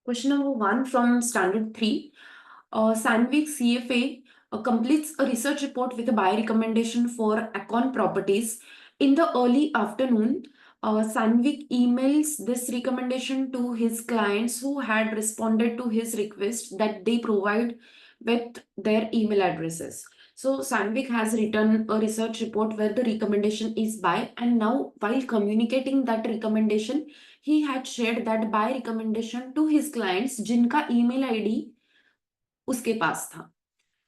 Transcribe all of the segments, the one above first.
Question number 1 from Standard 3. Sandvik CFA completes a research report with a buy recommendation for Acon Properties. In the early afternoon, Sandvik emails this recommendation to his clients who had responded to his request that they provide with their email addresses. So Sandvik has written a research report where the recommendation is buy, and now while communicating that recommendation, he had shared that buy recommendation to his clients जिनका email ID उसके पास था.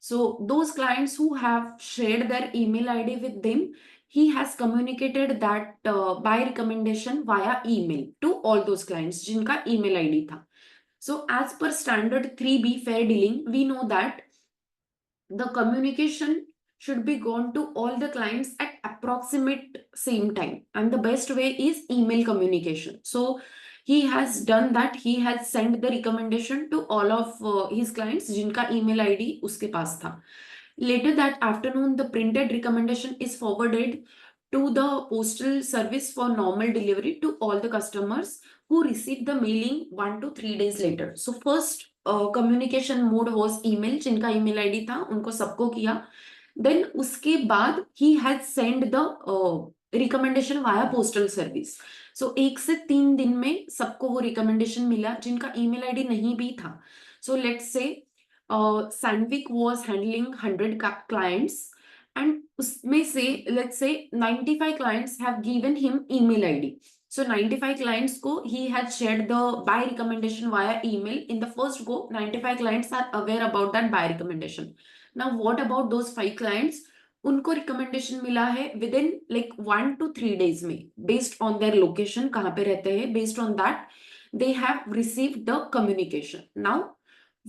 So those clients who have shared their email ID with them, he has communicated that buy recommendation via email to all those clients जिनका email ID था. So as per standard 3B fair dealing, we know that the communication should be gone to all the clients at approximate same time, and the best way is email communication. So he has done that. He has sent the recommendation to all of his clients jinka email ID uske paas tha. Later that afternoon, the printed recommendation is forwarded to the postal service for normal delivery to all the customers who received the mailing 1 to 3 days later. So first communication mode was email, जिनका email ID था उनको सबको किया. Then उसके बाद he had sent the recommendation via postal service. So 1 से 3 दिन में सबको वो recommendation मिला जिनका email ID नहीं भी था. So let's say Sandvik was handling 100 clients, and उसमें से let's say 95 clients have given him email ID. So 95 clients को he had shared the buy recommendation via email. In the first go, 95 clients are aware about that buy recommendation. Now what about those 5 clients? उनको recommendation मिला है within like 1 to 3 days में, based on their location कहाँ पे रहते हैं. Based on that, they have received the communication. Now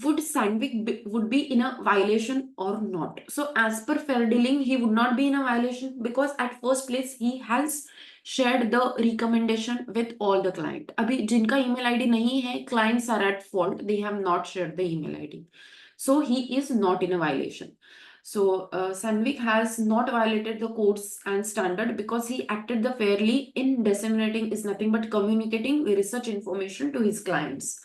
would Sandvik would be in a violation or not? So as per fair dealing, he would not be in a violation because at first place he has shared the recommendation with all the client. अभी जिनका email ID नहीं है, clients are at fault. They have not shared the email ID. So he is not in a violation. So Sandvik has not violated the codes and standard because he acted the fairly in disseminating is nothing but communicating research information to his clients.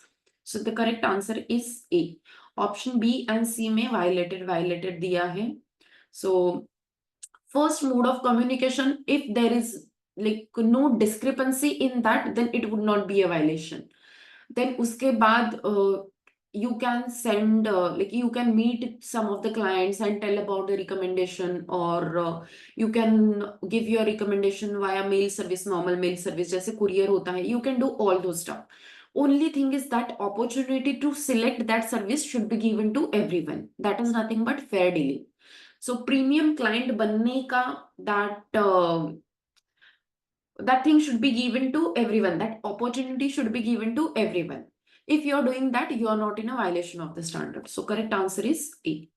So the correct answer is A. Option B and C में violated दिया है. So first mode of communication, if there is like no discrepancy in that, then it would not be a violation. Then उसके बाद you can send like you can meet some of the clients and tell about the recommendation, or you can give your recommendation via mail service, normal mail service जैसे courier होता है. You can do all those stuff. Only thing is that opportunity to select that service should be given to everyone. That is nothing but fair dealing. So premium client बनने का that thing should be given to everyone. That opportunity should be given to everyone. If you are doing that, you are not in a violation of the standard. So correct answer is A.